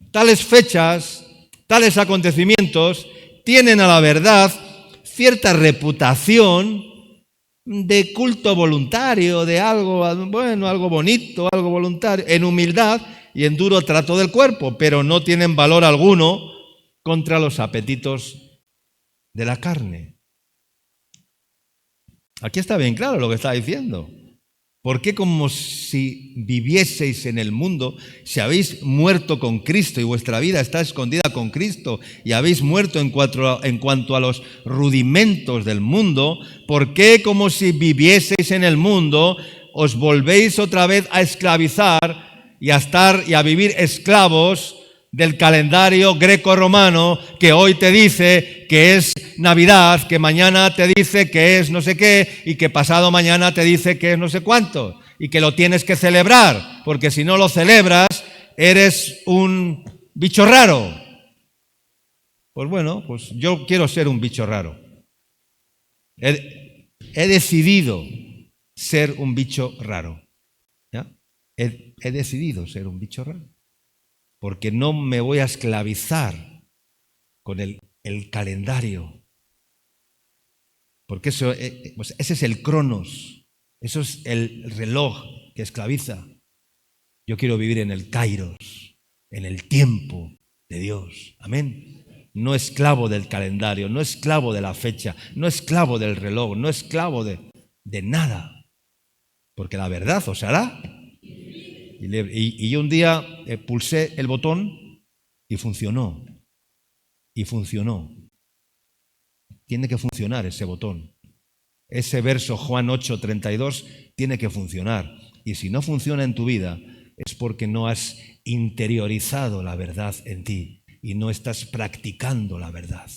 tales fechas, tales acontecimientos tienen a la verdad cierta reputación de culto voluntario, de algo bueno, algo bonito, algo voluntario, en humildad y en duro trato del cuerpo, pero no tienen valor alguno contra los apetitos de la carne. Aquí está bien claro lo que está diciendo. ¿Por qué como si vivieseis en el mundo, si habéis muerto con Cristo y vuestra vida está escondida con Cristo y habéis muerto en cuanto a los rudimentos del mundo, ¿por qué como si vivieseis en el mundo os volvéis otra vez a esclavizar y a vivir esclavos del calendario greco-romano que hoy te dice que es Navidad, que mañana te dice que es no sé qué y que pasado mañana te dice que es no sé cuánto y que lo tienes que celebrar, porque si no lo celebras eres un bicho raro? Pues bueno, pues yo quiero ser un bicho raro. He decidido ser un bicho raro. ¿Ya? He decidido ser un bicho raro. Porque no me voy a esclavizar con el calendario. Porque pues ese es el cronos, eso es el reloj que esclaviza. Yo quiero vivir en el kairos, en el tiempo de Dios. Amén. No esclavo del calendario, no esclavo de la fecha, no esclavo del reloj, no esclavo de nada. Porque la verdad os hará. Y yo un día pulsé el botón y funcionó. Y funcionó. Tiene que funcionar ese botón. Ese verso Juan 8:32 tiene que funcionar. Y si no funciona en tu vida es porque no has interiorizado la verdad en ti y no estás practicando la verdad.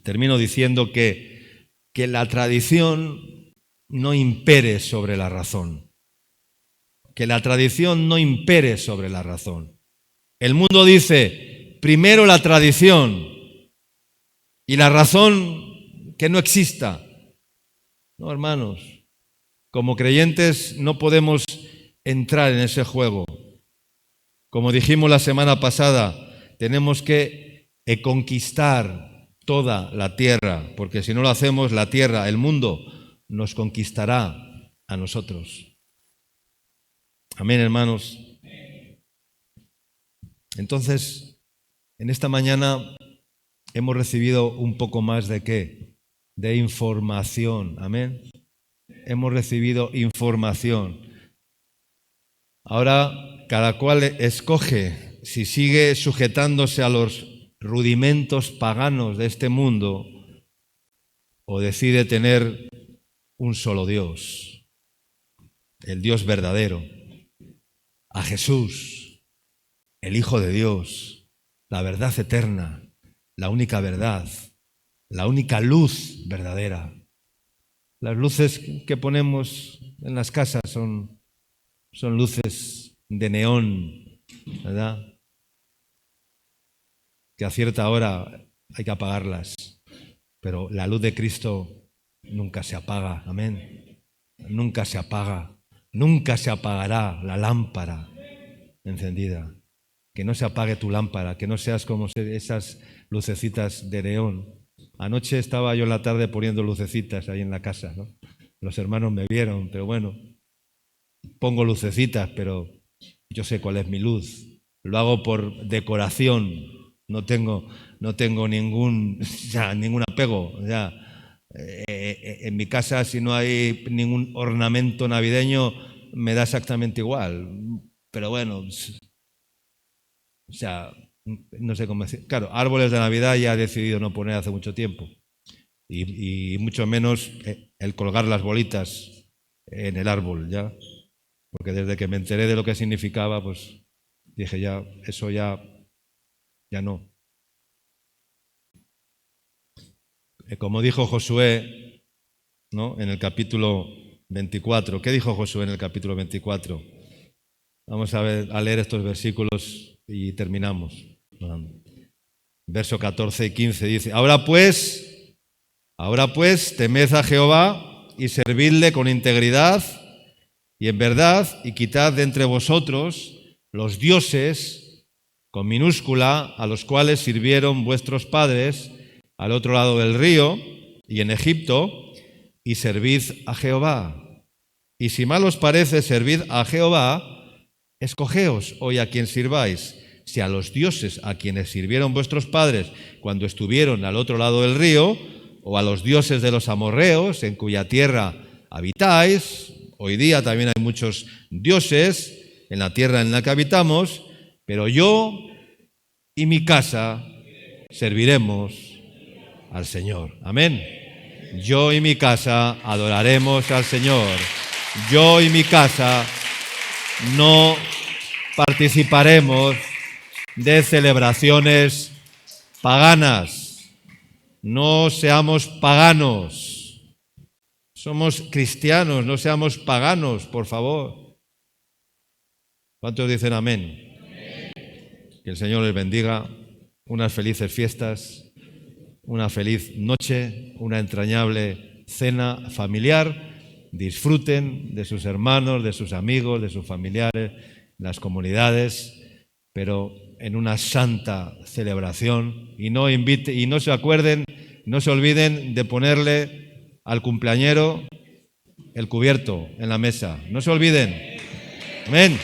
Termino diciendo que la tradición no impere sobre la razón. Que la tradición no impere sobre la razón. El mundo dice, primero la tradición y la razón que no exista. No, hermanos, como creyentes no podemos entrar en ese juego. Como dijimos la semana pasada, tenemos que conquistar toda la tierra, porque si no lo hacemos, la tierra, el mundo, nos conquistará a nosotros. Amén, hermanos. Entonces, en esta mañana hemos recibido un poco más de ¿qué? De información. Amén. Hemos recibido información. Ahora cada cual escoge si sigue sujetándose a los rudimentos paganos de este mundo o decide tener un solo Dios, el Dios verdadero, a Jesús, el Hijo de Dios, la verdad eterna, la única verdad, la única luz verdadera. Las luces que ponemos en las casas son luces de neón, ¿verdad? Que a cierta hora hay que apagarlas, pero la luz de Cristo nunca se apaga, amén. Nunca se apaga, nunca se apagará la lámpara encendida. Que no se apague tu lámpara, que no seas como esas lucecitas de neón. Anoche estaba yo en la tarde poniendo lucecitas ahí en la casa, ¿no? Los hermanos me vieron, pero bueno, pongo lucecitas, pero yo sé cuál es mi luz. Lo hago por decoración, no tengo ningún apego. En mi casa, si no hay ningún ornamento navideño, me da exactamente igual. Pero bueno, no sé cómo decir. Claro, árboles de Navidad ya he decidido no poner hace mucho tiempo. Y mucho menos el colgar las bolitas en el árbol, ¿ya? Porque desde que me enteré de lo que significaba, pues dije eso ya no. Como dijo Josué, ¿no? En el capítulo 24. ¿Qué dijo Josué en el capítulo 24? Vamos a leer estos versículos y terminamos. Verso 14 y 15 dice: Ahora pues, temed a Jehová y servidle con integridad y en verdad, y quitad de entre vosotros los dioses, con minúscula, a los cuales sirvieron vuestros padres al otro lado del río y en Egipto, y servid a Jehová. Y si mal os parece servid a Jehová, escogeos hoy a quien sirváis, si a los dioses a quienes sirvieron vuestros padres cuando estuvieron al otro lado del río, o a los dioses de los amorreos en cuya tierra habitáis. Hoy día también hay muchos dioses en la tierra en la que habitamos, pero yo y mi casa serviremos al Señor. Amén. Yo y mi casa adoraremos al Señor. Yo y mi casa no participaremos de celebraciones paganas. No seamos paganos. Somos cristianos, no seamos paganos, por favor. ¿Cuántos dicen amén? Amén. Que el Señor les bendiga. Unas felices fiestas, una feliz noche, una entrañable cena familiar. Disfruten de sus hermanos, de sus amigos, de sus familiares, las comunidades, pero en una santa celebración. Y no se olviden de ponerle al cumpleañero el cubierto en la mesa. No se olviden. Amén.